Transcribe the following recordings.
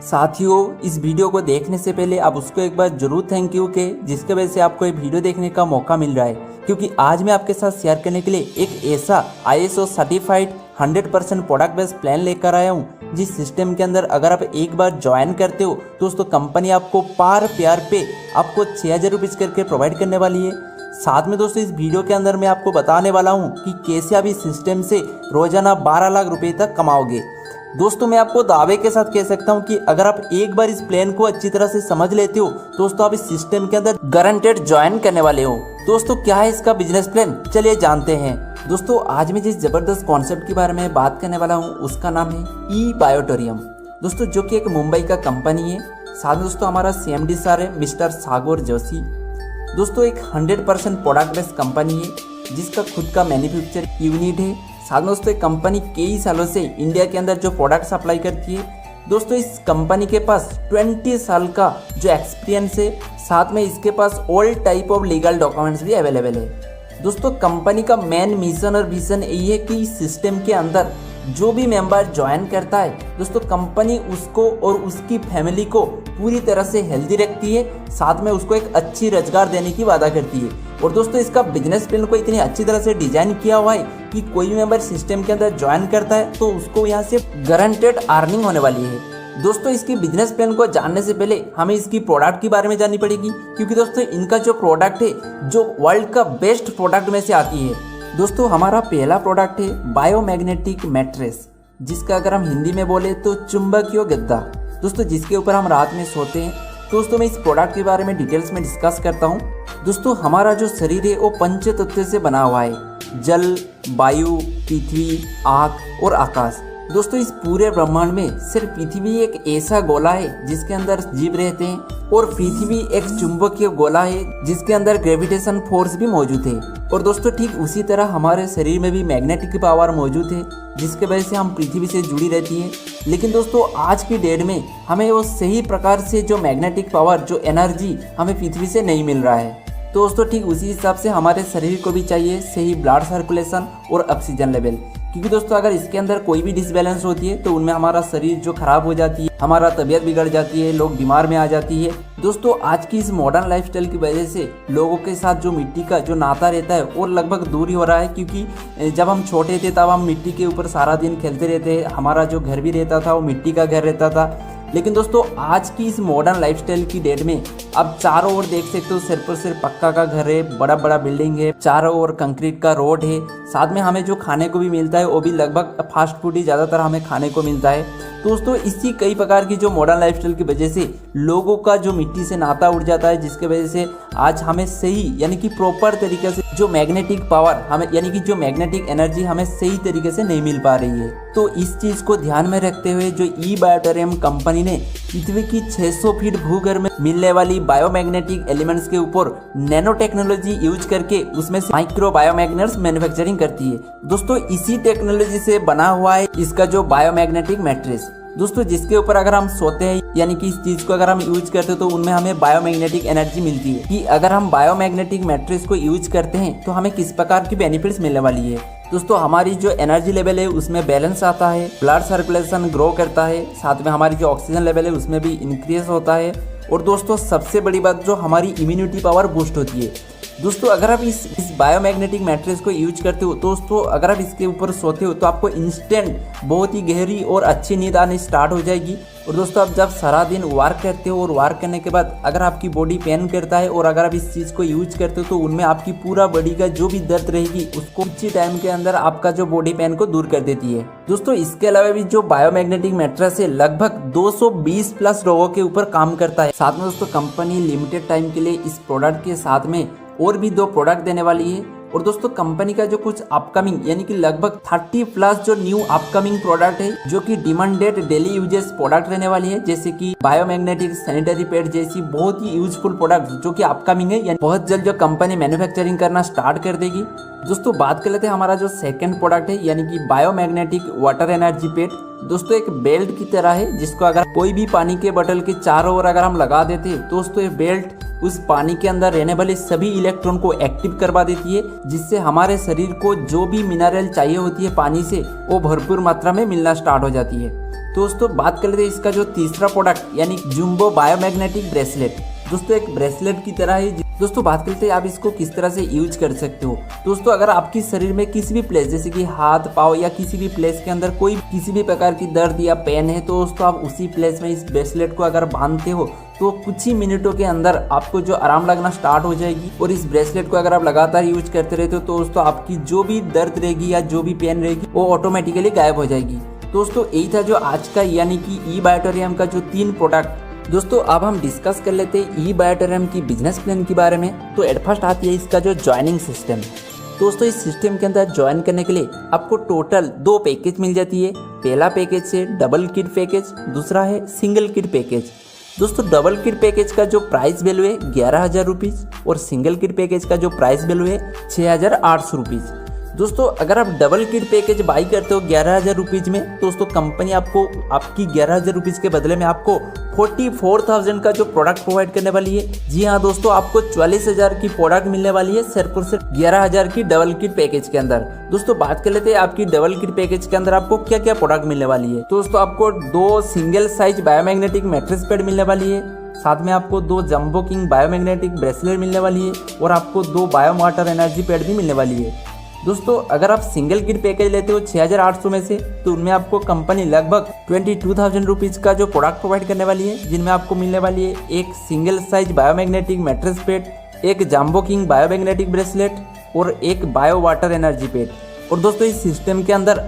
साथियों, इस वीडियो को देखने से पहले आप उसको एक बार जरूर थैंक यू के जिसके वजह से आपको ये वीडियो देखने का मौका मिल रहा है, क्योंकि आज मैं आपके साथ शेयर करने के लिए एक ऐसा ISO certified 100% product based plan लेकर आया हूँ जिस सिस्टम के अंदर अगर आप एक बार ज्वाइन करते हो दोस्तों कंपनी आपको पर प्यार पे आपको 6,000 रुपीज़ करके प्रोवाइड करने वाली है। साथ में दोस्तों इस वीडियो के अंदर मैं आपको बताने वाला हूँ कि कैसे आप इस सिस्टम से रोजाना 12 लाख रुपए तक कमाओगे। दोस्तों मैं आपको दावे के साथ कह सकता हूं कि अगर आप एक बार इस प्लान को अच्छी तरह से समझ लेते हो दोस्तों आप इस सिस्टम के अंदर गारंटेड ज्वाइन करने वाले हो। दोस्तों क्या है इसका बिजनेस प्लान, चलिए जानते हैं। दोस्तों आज मैं जिस जबरदस्त कॉन्सेप्ट के बारे में बात करने वाला हूं उसका नाम है ई-बायोटोरियम दोस्तों, जो कि एक मुंबई का कंपनी है। साथ में दोस्तों हमारा CMD सर है मिस्टर सागर जोशी। दोस्तों एक 100% प्रोडक्ट बेस्ड कंपनी है जिसका खुद का मैन्युफैक्चर यूनिट है। साथ में दोस्तों कंपनी कई सालों से इंडिया के अंदर जो प्रोडक्ट सप्लाई करती है दोस्तों इस कंपनी के पास 20 साल का जो एक्सपीरियंस है। साथ में इसके पास all type of legal documents भी अवेलेबल है। दोस्तों कंपनी का मेन मिशन और विजन यही है कि इस सिस्टम के अंदर जो भी मेंबर ज्वाइन करता है दोस्तों कंपनी उसको और उसकी फैमिली को पूरी तरह से हेल्दी रखती है, साथ में उसको एक अच्छी रोजगार देने की वादा करती है। और दोस्तों इसका बिजनेस प्लान को इतनी अच्छी तरह से डिजाइन किया हुआ है कि कोई भी मेंबर सिस्टम के अंदर ज्वाइन करता है तो उसको यहाँ से गारंटेड अर्निंग होने वाली है। दोस्तों इसकी बिजनेस प्लान को जानने से पहले हमें इसकी प्रोडक्ट के बारे में जाननी पड़ेगी, क्योंकि दोस्तों इनका जो प्रोडक्ट है जो वर्ल्ड का बेस्ट प्रोडक्ट में से आती है। दोस्तों हमारा पहला प्रोडक्ट है बायोमैग्नेटिक मैट्रेस, जिसका अगर हम हिंदी में बोले तो चुंबकीय गद्दा दोस्तों, जिसके ऊपर हम रात में सोते हैं। दोस्तों मैं इस प्रोडक्ट के बारे में डिटेल्स में डिस्कस करता हूँ। दोस्तों हमारा जो शरीर है वो पंच तत्व से बना हुआ है, जल, वायु, पृथ्वी, आग और आकाश। दोस्तों इस पूरे ब्रह्मांड में सिर्फ पृथ्वी एक ऐसा गोला है जिसके अंदर जीव रहते हैं, और पृथ्वी एक चुंबकीय गोला है जिसके अंदर ग्रेविटेशन फोर्स भी मौजूद है। और दोस्तों ठीक उसी तरह हमारे शरीर में भी मैग्नेटिक पावर मौजूद है जिसके वजह से हम पृथ्वी से जुड़ी रहती है। लेकिन दोस्तों आज की डेट में हमें वो सही प्रकार से जो मैग्नेटिक पावर, जो एनर्जी हमें पृथ्वी से नहीं मिल रहा है। तो दोस्तों ठीक उसी हिसाब से हमारे शरीर को भी चाहिए सही ब्लड सर्कुलेशन और ऑक्सीजन लेवल, क्योंकि दोस्तों अगर इसके अंदर कोई भी डिसबैलेंस होती है तो उनमें हमारा शरीर जो खराब हो जाती है, हमारा तबीयत बिगड़ जाती है, लोग बीमार में आ जाती है। दोस्तों आज की इस मॉडर्न लाइफस्टाइल की वजह से लोगों के साथ जो मिट्टी का जो नाता रहता है वो लगभग दूर ही हो रहा है, क्योंकि जब हम छोटे थे तब हम मिट्टी के ऊपर सारा दिन खेलते रहते, हमारा जो घर भी रहता था वो मिट्टी का घर रहता था। लेकिन दोस्तों आज की इस मॉडर्न लाइफस्टाइल की डेट में अब चारों ओर देख सकते हो सिर्फ और सिर्फ पक्का का घर है, बड़ा बड़ा बिल्डिंग है, चारों ओर कंक्रीट का रोड है। साथ में हमें जो खाने को भी मिलता है वो भी लगभग फास्ट फूड ही ज़्यादातर हमें खाने को मिलता है। दोस्तों इसी कई प्रकार की जो मॉडर्न लाइफस्टाइल की वजह से लोगों का जो मिट्टी से नाता उड़ जाता है, जिसके वजह से आज हमें सही यानी कि प्रॉपर तरीके से जो मैग्नेटिक पावर हमें यानी कि जो मैग्नेटिक एनर्जी हमें सही तरीके से नहीं मिल पा रही है। तो इस चीज को ध्यान में रखते हुए जो ई-बायोटोरियम कंपनी ने पृथ्वी की 600 फीट भूगर्भ में मिलने वाली बायोमैग्नेटिक एलिमेंट्स के ऊपर नैनो टेक्नोलॉजी यूज करके उसमें से माइक्रो बायोमैग्नेट्स मैन्युफैक्चरिंग करती है। दोस्तों इसी टेक्नोलॉजी से बना हुआ है इसका जो बायोमैग्नेटिक मैट्रेस दोस्तों, जिसके ऊपर अगर हम सोते हैं यानी कि इस चीज को अगर हम यूज करते हैं तो उनमें हमें बायोमैग्नेटिक एनर्जी मिलती है। कि अगर हम बायोमैग्नेटिक मैट्रेस को यूज करते हैं तो हमें किस प्रकार की बेनिफिट्स मिलने वाली है। दोस्तों हमारी जो एनर्जी लेवल है उसमें बैलेंस आता है, ब्लड सर्कुलेशन ग्रो करता है, साथ में हमारी जो ऑक्सीजन लेवल है उसमें भी इंक्रीज होता है, और दोस्तों सबसे बड़ी बात जो हमारी इम्यूनिटी पावर बूस्ट होती है। दोस्तों अगर आप इस बायोमैग्नेटिक मैट्रेस को यूज करते हो दोस्तों, अगर आप इसके ऊपर सोते हो तो आपको इंस्टेंट बहुत ही गहरी और अच्छी नींद आनी स्टार्ट हो जाएगी। और दोस्तों आप जब सारा दिन वर्क करते हो और वर्क करने के बाद अगर आपकी बॉडी पेन करता है और अगर आप इस चीज़ को यूज करते हो तो उनमें आपकी पूरा बॉडी का जो भी दर्द रहेगी उसको कुछ ही टाइम के अंदर आपका जो बॉडी पेन को दूर कर देती है। दोस्तों इसके अलावा भी जो बायोमैग्नेटिक मैट्रेस है लगभग 220 प्लस रोगों के ऊपर काम करता है। साथ में दोस्तों कंपनी लिमिटेड टाइम के लिए इस प्रोडक्ट के साथ में और भी 2 प्रोडक्ट देने वाली है। और दोस्तों कंपनी का जो कुछ अपकमिंग यानी कि लगभग 30 प्लस जो न्यू अपकमिंग प्रोडक्ट है जो कि डिमांडेड डेली यूजेस प्रोडक्ट रहने वाली है, जैसे कि बायोमैग्नेटिक सैनिटरी पैड जैसी बहुत ही यूजफुल प्रोडक्ट जो कि अपकमिंग है, यानी बहुत जल्द जो कंपनी मैन्युफैक्चरिंग करना स्टार्ट कर देगी। दोस्तों बात कर लेते हैं हमारा जो सेकंड प्रोडक्ट है यानी कि बायोमैग्नेटिक वाटर एनर्जी पैड। दोस्तों एक बेल्ट की तरह है जिसको अगर कोई भी पानी के बोतल के चारों ओर अगर हम लगा देते हैं दोस्तों ये बेल्ट उस पानी के अंदर रहने वाले सभी इलेक्ट्रॉन को एक्टिव करवा देती है, जिससे हमारे शरीर को जो भी मिनरल चाहिए होती है पानी से वो भरपूर मात्रा में मिलना स्टार्ट हो जाती है। दोस्तों बात कर लेते हैं इसका जो तीसरा प्रोडक्ट यानी जुम्बो बायोमैग्नेटिक ब्रेसलेट। दोस्तों एक ब्रेसलेट की तरह ही दोस्तों बात करते हैं आप इसको किस तरह से यूज कर सकते हो। दोस्तों अगर आपकी शरीर में किसी भी प्लेस जैसे कि हाथ पाँव या किसी भी प्लेस के अंदर कोई किसी भी प्रकार की दर्द या पेन है तो दोस्तों आप उसी प्लेस में इस ब्रेसलेट को अगर बांधते हो तो कुछ ही मिनटों के अंदर आपको जो आराम लगना स्टार्ट हो जाएगी। और इस ब्रेसलेट को अगर आप लगातार यूज करते रहते हो तो दोस्तों आपकी जो भी दर्द रहेगी या जो भी पेन रहेगी वो ऑटोमेटिकली गायब हो जाएगी। दोस्तों यही था जो आज का यानी कि ई बायोटेरियम का जो 3 प्रोडक्ट। दोस्तों अब हम डिस्कस कर लेते हैं ई बायोटेरियम की बिजनेस प्लान के बारे में। तो एट फर्स्ट आती है इसका जो ज्वाइनिंग सिस्टम। दोस्तों इस सिस्टम के अंदर ज्वाइन करने के लिए आपको टोटल 2 पैकेज मिल जाती है। पहला पैकेज है डबल किट पैकेज, दूसरा है सिंगल किट पैकेज। दोस्तों डबल किट पैकेज का जो प्राइस वैल्यू है 11,000 रुपीज़ और सिंगल किट पैकेज का जो प्राइस वैल्यू है 6,800 रुपीज़। दोस्तों अगर आप डबल किट पैकेज बाई करते हो 11,000 रुपीज़ में दोस्तों कंपनी आपको आपकी 11,000 रुपीज़ के बदले में आपको 44,000 का जो प्रोडक्ट प्रोवाइड करने वाली है। जी हाँ दोस्तों आपको 44,000 की प्रोडक्ट मिलने वाली है सिर्फ और सिर्फ 11,000 की डबल किट पैकेज के अंदर। दोस्तों बात कर लेते हैं आपकी डबल किट पैकेज के अंदर आपको क्या क्या प्रोडक्ट मिलने वाली है। दोस्तों आपको 2 single size biomagnetic mattress pad मिलने वाली है, साथ में आपको 2 जंबो किंग बायोमैग्नेटिक ब्रेसलेट मिलने वाली है और आपको 2 बायो वाटर एनर्जी पैड भी मिलने वाली है। दोस्तों अगर आप सिंगल किट पैकेज लेते हो 6,800 में से तो उनमें आपको कंपनी लगभग 22,000 रुपीज़ का जो प्रोडक्ट प्रोवाइड करने वाली है, जिनमें आपको मिलने वाली है एक single size biomagnetic mattress pad, एक जंबो किंग बायोमैग्नेटिक ब्रेसलेट और एक बायो वाटर एनर्जी पैड। और दोस्तों इस सिस्टम के अंदर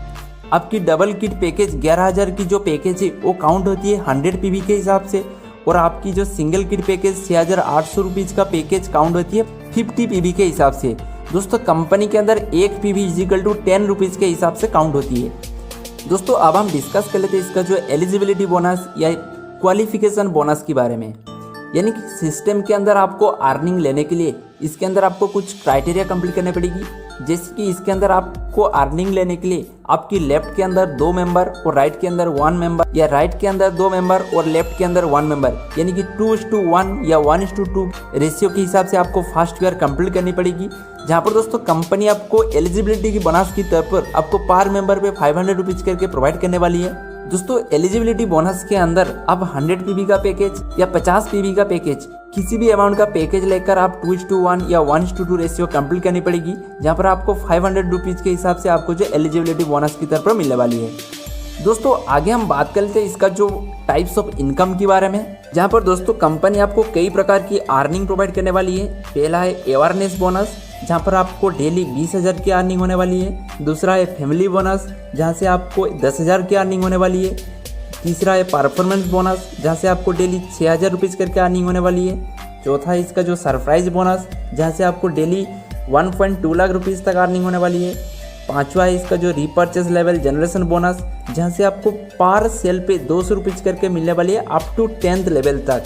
आपकी डबल किट पैकेज 11,000 की जो पैकेज है वो काउंट होती है 100 पीवी के हिसाब से और आपकी जो सिंगल किट पैकेज 6,800 रुपीज़ का पैकेज काउंट होती है 50 पीवी के हिसाब से। दोस्तों कंपनी के अंदर 1 पीवी इजिकल टू 10 रुपीज़ के हिसाब से काउंट होती है। दोस्तों अब हम डिस्कस कर लेते हैं इसका जो एलिजिबिलिटी बोनस या क्वालिफिकेशन बोनस के बारे में। यानी कि सिस्टम के अंदर आपको अर्निंग लेने के लिए इसके अंदर आपको कुछ क्राइटेरिया कंप्लीट करने पड़ेगी। जैसे कि इसके अंदर आपको अर्निंग लेने के लिए आपकी लेफ्ट के अंदर 2 मेंबर और राइट के अंदर 1 मेंबर या राइट के अंदर 2 मेंबर और लेफ्ट के अंदर 1 मेंबर यानी कि 2:1 या 1:2 रेशियो के हिसाब से आपको फर्स्ट ईयर कंप्लीट करनी पड़ेगी। जहाँ पर दोस्तों कंपनी आपको एलिजिबिलिटी की बोनस की तौर पर आपको पर मेंबर पे 500 रुपीज़ करके प्रोवाइड करने वाली है। दोस्तों एलिजिबिलिटी बोनस के अंदर आप 100 पीवी का पैकेज या 50 पीवी का पैकेज किसी भी अमाउंट का पैकेज लेकर आप 2:1 या 1:2 रेशियो कंप्लीट करनी पड़ेगी, जहाँ पर आपको 500 रुपीज़ के हिसाब से आपको जो एलिजिबिलिटी बोनस की तरफ मिलने वाली है। दोस्तों आगे हम बात कर लेते हैं इसका जो टाइप्स ऑफ इनकम के बारे में, जहाँ पर दोस्तों कंपनी आपको कई प्रकार की अर्निंग प्रोवाइड करने वाली है। पहला है अवेयरनेस बोनस, जहाँ पर आपको डेली 20,000 की अर्निंग होने वाली है। दूसरा है फैमिली बोनस, जहाँ से आपको 10,000 की अर्निंग होने वाली है। तीसरा है परफॉर्मेंस बोनस, जहाँ से आपको डेली 6,000 रुपीज़ करके अर्निंग होने वाली है। चौथा है इसका जो सरप्राइज बोनस, जहाँ से आपको डेली 1.2 लाख रुपीज़ तक अर्निंग होने वाली है। पांचवा है इसका जो रीपर्चेज लेवल जनरेशन बोनस, जहाँ से आपको पर सेल पे 200 रुपीज़ करके मिलने वाली है अप टू 10th लेवल तक।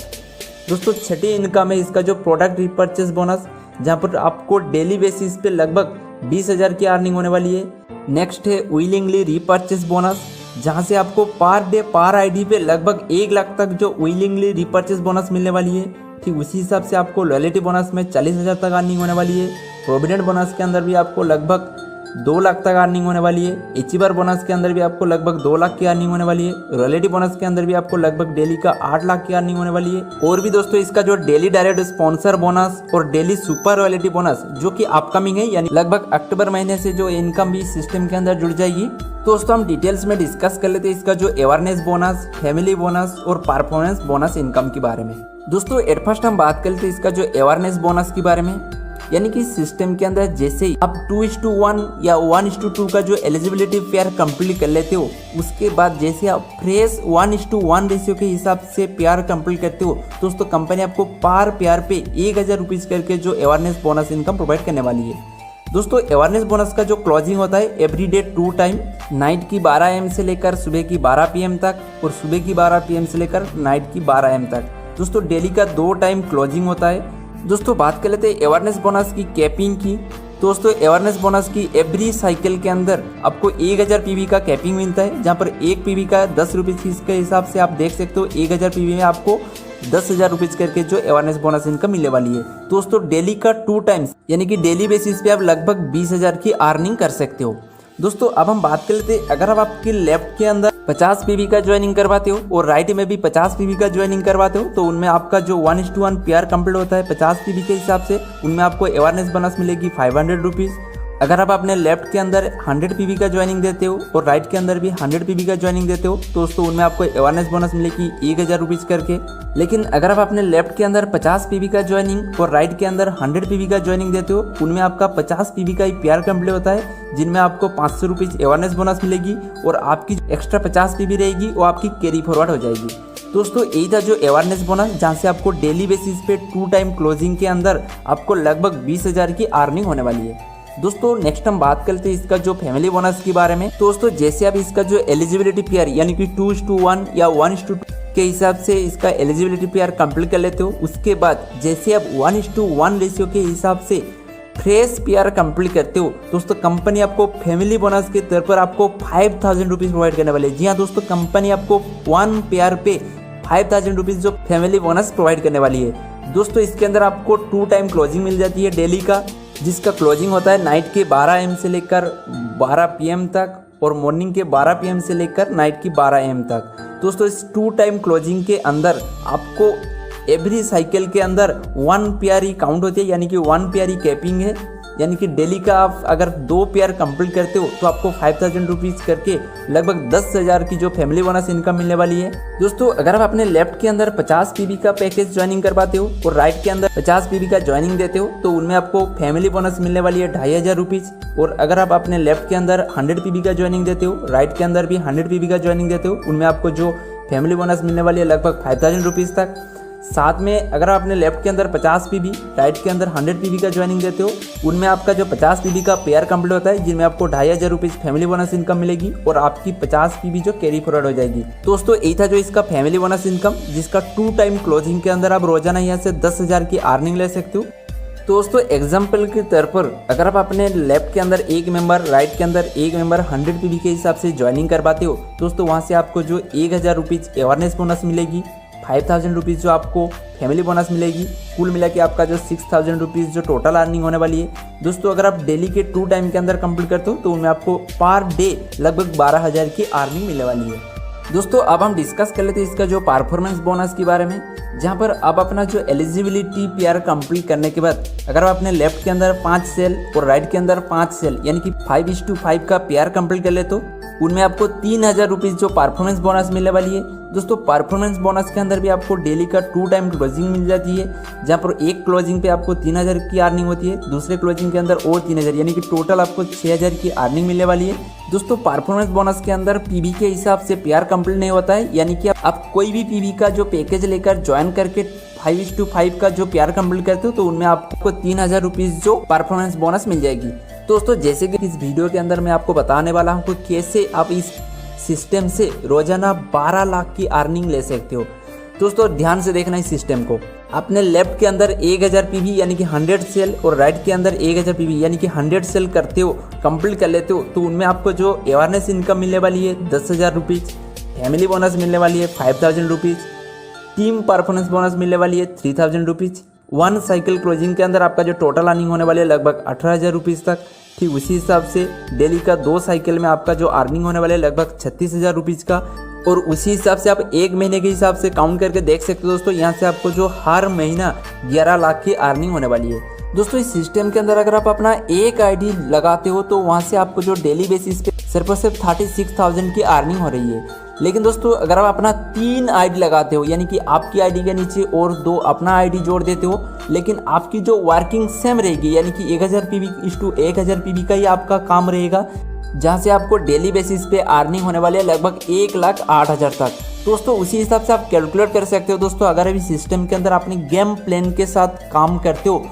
दोस्तों छठी इनकम है इसका जो प्रोडक्ट रीपर्चेज बोनस, जहाँ पर आपको डेली बेसिस पे लगभग 20,000 की अर्निंग होने वाली है। नेक्स्ट है विलिंगली रीपर्चेज बोनस, जहाँ से आपको पर डे पर आईडी पे लगभग 1 लाख तक जो विलिंगली रीपर्चेज बोनस मिलने वाली है। ठीक उसी हिसाब से आपको लॉयल्टी बोनस में 40,000 तक अर्निंग होने वाली है। प्रोविडेंट बोनस के अंदर भी आपको लगभग 2 लाख तक अर्निंग होने वाली है। अचीवर बोनस के अंदर भी आपको लगभग 2 लाख की अर्निंग होने वाली है। रॉयल्टी बोनस के अंदर भी आपको लगभग डेली का 8 लाख की अर्निंग होने वाली है। और भी दोस्तों इसका जो डेली डायरेक्ट स्पॉन्सर बोनस और डेली सुपर रॉयल्टी बोनस जो कि अपकमिंग है, यानी लगभग अक्टूबर महीने से जो इनकम भी सिस्टम के अंदर जुड़ जाएगी। दोस्तों हम डिटेल्स में डिस्कस कर लेते हैं इसका जो अवेयरनेस बोनस, फैमिली बोनस और परफॉर्मेंस बोनस इनकम के बारे में। दोस्तों एट फर्स्ट हम बात कर लेते हैं इसका जो अवेयरनेस बोनस के बारे में। यानी कि सिस्टम के अंदर जैसे ही आप 2:1 या 1:2 का जो एलिजिबिलिटी पेयर कंप्लीट कर लेते हो, उसके बाद जैसे आप फ्रेश 1:1 रेशियो के हिसाब से पेयर कंप्लीट करते हो, दोस्तों कंपनी आपको पर पेयर पे 1,000 रुपीज़ करके जो अवेयरनेस बोनस इनकम प्रोवाइड करने वाली है। दोस्तों अवेयरनेस बोनस का जो क्लोजिंग होता है एवरी डे 2 टाइम, नाइट की 12 AM से लेकर सुबह की 12 PM तक और सुबह की 12 PM से लेकर नाइट की 12 AM तक। दोस्तों डेली का 2 टाइम क्लोजिंग होता है। दोस्तों बात कर लेते हैं अवेयरनेस बोनस की कैपिंग की। दोस्तों अवेयरनेस बोनस की एवरी साइकिल के अंदर आपको 1,000 पीवी का कैपिंग मिलता है, जहां पर 1 पीवी का 10 रुपये फीस के हिसाब से आप देख सकते हो 1,000 पीवी में आपको 10,000 रुपीज़ करके जो अवेयरनेस बोनस इनकम मिलने वाली है। दोस्तों डेली का 2 टाइम्स यानी कि डेली बेसिस पे आप लगभग 20,000 की अर्निंग कर सकते हो। दोस्तों अब हम बात कर लेते हैं अगर आप आपके लेफ्ट के अंदर 50 पीवी का ज्वाइनिंग करवाते हो और राइट में भी 50 पीवी का ज्वाइनिंग करवाते हो तो उनमें आपका जो 1:1 पेयर कंप्लीट होता है 50 पीवी के हिसाब से, उनमें आपको अवेयरनेस बोनस मिलेगी 500 रुपीज़। अगर आप अपने लेफ्ट के अंदर 100 पीवी का ज्वाइनिंग देते हो और राइट के अंदर भी 100 पीवी का ज्वाइनिंग देते हो तो दोस्तों उनमें आपको अवेयरनेस बोनस मिलेगी 1000 रुपीज़ करके। लेकिन अगर आप अपने लेफ्ट के अंदर 50 पीवी का ज्वाइनिंग और राइट के अंदर 100 पीवी का ज्वाइनिंग देते हो, उनमें आपका 50 पीवी का ही पेयर कंप्लीट होता है, जिनमें आपको 500 रुपीज़ अवेयरनेस बोनस मिलेगी और आपकी एक्स्ट्रा 50 पीवी रहेगी वो आपकी कैरी फॉरवर्ड हो जाएगी। दोस्तों यही था जो अवेयरनेस बोनस, जहाँ से आपको डेली बेसिस पे 2 टाइम क्लोजिंग के अंदर आपको लगभग 20,000 की अर्निंग होने वाली है। दोस्तों नेक्स्ट हम बात करते हैं इसका जो फैमिली बोनस के बारे में। दोस्तों जैसे आप इसका जो एलिजिबिलिटी पेयर यानी कि 2:1 या 1:2 के हिसाब से इसका एलिजिबिलिटी पेयर कंप्लीट कर लेते हो, उसके बाद जैसे आप 1:1 रेशियो के हिसाब से फ्रेश पेयर कंप्लीट करते हो दोस्तों, कंपनी आपको फैमिली बोनस के तौर पर आपको 5,000 रुपीज़ प्रोवाइड करने वाले है। जी हाँ दोस्तों, कंपनी आपको 1 पेयर पे 5,000 रुपीज़ जो फैमिली बोनस प्रोवाइड करने वाली है। दोस्तों इसके अंदर आपको 2 टाइम क्लोजिंग मिल जाती है डेली का, जिसका क्लोजिंग होता है नाइट के 12 AM से लेकर 12 PM तक और मॉर्निंग के 12 PM से लेकर नाइट की 12 AM तक। दोस्तों इस 2 टाइम क्लोजिंग के अंदर आपको एवरी साइकिल के अंदर 1 पेयर ही काउंट होती है, यानी कि 1 पेयर ही कैपिंग है, यानी कि डेली का आप अगर 2 पेयर कंप्लीट करते हो तो आपको 5,000 रुपीज़ करके लगभग 10,000 की जो फैमिली बोनस इनकम मिलने वाली है। दोस्तों अगर आप अपने लेफ्ट के अंदर 50 पीवी का पैकेज ज्वाइनिंग करवाते हो और राइट के अंदर 50 पीवी का ज्वाइनिंग देते हो तो उनमें आपको फैमिली बोनस मिलने वाली है 2,500 रुपीज़। और अगर आप अपने लेफ्ट के अंदर 100 पीवी का ज्वाइनिंग देते हो, राइट के अंदर भी 100 पीवी का ज्वाइनिंग देते हो, उनमें आपको जो फैमिली बोनस मिलने वाली है लगभग 5,000 रुपीज़ तक। साथ में अगर आप अपने लेफ्ट के अंदर 50 पीवी, राइट के अंदर 100 पीवी का ज्वाइनिंग देते हो, उनमें आपका जो 50 पीवी का पेयर कंप्लीट होता है, जिनमें आपको 2,500 रुपीज़ फैमिली बोनस इनकम मिलेगी और आपकी 50 पीवी जो कैरी फॉरवर्ड हो जाएगी। दोस्तों यही था जो इसका फैमिली बोनस इनकम, जिसका 2 टाइम क्लोजिंग के अंदर आप रोजाना यहाँ से 10,000 की अर्निंग ले सकते हो। दोस्तों एग्जाम्पल के तौर पर अगर आप अपने लेफ्ट के अंदर 1 मेंबर, राइट के अंदर 1 मेंबर 100 पीवी के हिसाब से ज्वाइनिंग करवाते हो दोस्तों, वहाँ से आपको जो 1,000 रुपीज़ अवेयरनेस बोनस मिलेगी, 5,000 रुपीज़ जो आपको फैमिली बोनस मिलेगी, कुल मिला के आपका जो 6,000 रुपीज़ जो टोटल अर्निंग होने वाली है। दोस्तों अगर आप डेली के 2 टाइम के अंदर कंप्लीट करते हो तो उनमें आपको पर डे लगभग 12,000 की अर्निंग मिलने वाली है। दोस्तों अब हम डिस्कस कर लेते हैं इसका जो परफॉर्मेंस बोनस के बारे में, जहाँ पर आप अपना जो एलिजिबिलिटी पेयर कंप्लीट करने के बाद अगर आप अपने लेफ्ट के अंदर 5 सेल और राइट के अंदर 5 सेल यानी कि 5:5 का पेयर कंप्लीट कर ले तो उनमें आपको 3,000 रुपीज़ जो परफॉर्मेंस बोनस मिलने वाली है। दोस्तों परफॉर्मेंस बोनस के अंदर भी आपको डेली का 2 टाइम क्लोजिंग मिल जाती है, जहाँ पर एक क्लोजिंग पे आपको 3,000 की अर्निंग होती है, दूसरे क्लोजिंग के अंदर और 3,000 यानी कि टोटल आपको 6,000 की अर्निंग मिलने वाली है। दोस्तों परफॉर्मेंस बोनस के अंदर पीवी के हिसाब से पेयर कंप्लीट नहीं होता है, यानी कि आप कोई भी पीवी का जो पैकेज लेकर ज्वाइन करके 5:5 का जो पेयर कंप्लीट करते हो तो उनमें आपको 3,000 रुपीज़ जो परफॉर्मेंस बोनस मिल जाएगी। दोस्तों जैसे कि इस वीडियो के अंदर मैं आपको बताने वाला हूँ कि कैसे आप इस सिस्टम से रोजाना 12 लाख की अर्निंग ले सकते हो। दोस्तों ध्यान से देखना इस सिस्टम को, अपने लेफ्ट के अंदर 1,000 पीवी यानी कि 100 सेल और राइट के अंदर 1,000 पीवी यानी कि 100 सेल करते हो, कंप्लीट कर लेते हो तो उनमें आपको जो अवेयरनेस इनकम मिलने वाली है 10,000 रुपीज़, फैमिली बोनस मिलने वाली है 5,000 रुपीज़, टीम परफॉर्मेंस बोनस मिलने वाली है 3,000 रुपीज़, 1 साइकिल क्लोजिंग के अंदर आपका जो टोटल अर्निंग होने वाली है लगभग 18,000 रुपीज़ तक। ठीक उसी हिसाब से डेली का 2 साइकिल में आपका जो अर्निंग होने वाला है लगभग 36,000 रुपीज़ का, और उसी हिसाब से आप 1 महीने के हिसाब से काउंट करके देख सकते हो दोस्तों, यहाँ से आपको जो हर महीना 11 लाख की अर्निंग होने वाली है। दोस्तों इस सिस्टम के अंदर अगर आप अपना एक आईडी लगाते हो तो वहाँ से आपको जो डेली बेसिस पे सिर्फ और सिर्फ 36,000 की अर्निंग हो रही है। लेकिन दोस्तों अगर आप अपना 3 आईडी लगाते हो यानी कि आपकी आईडी के नीचे और 2 अपना आईडी जोड़ देते हो, लेकिन आपकी जो वर्किंग सेम रहेगी यानी कि 1,000 पीवी = 1,000 पीवी का ही आपका काम रहेगा, जहाँ से आपको डेली बेसिस पे अर्निंग होने वाली है लगभग 1,08,000 तक। दोस्तों उसी हिसाब से आप कैलकुलेट कर सकते हो। दोस्तों अगर अभी सिस्टम के अंदर अपनी गेम प्लान के साथ काम करते हो,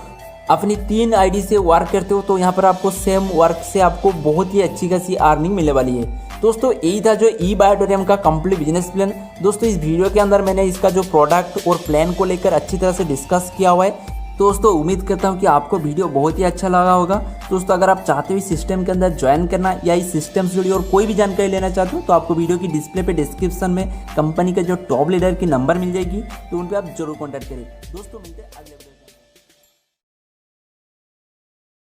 अपनी 3 आईडी से वर्क करते हो, तो यहाँ पर आपको सेम वर्क से आपको बहुत ही अच्छी खासी अर्निंग मिलने वाली है। दोस्तों यही था जो eBuyotorium का कंप्लीट बिजनेस प्लान। दोस्तों इस वीडियो के अंदर मैंने इसका जो प्रोडक्ट और प्लान को लेकर अच्छी तरह से डिस्कस किया हुआ है। दोस्तों उम्मीद करता हूँ कि आपको वीडियो बहुत ही अच्छा लगा होगा। दोस्तों अगर आप चाहते हो इस सिस्टम के अंदर ज्वाइन करना या इस सिस्टम से जुड़ी और कोई भी जानकारी लेना चाहते हो तो आपको वीडियो की डिस्प्ले पे डिस्क्रिप्शन में कंपनी का जो टॉप लीडर की नंबर मिल जाएगी, तो उन पर आप जरूर कॉन्टैक्ट करें। दोस्तों मिलते हैं अगले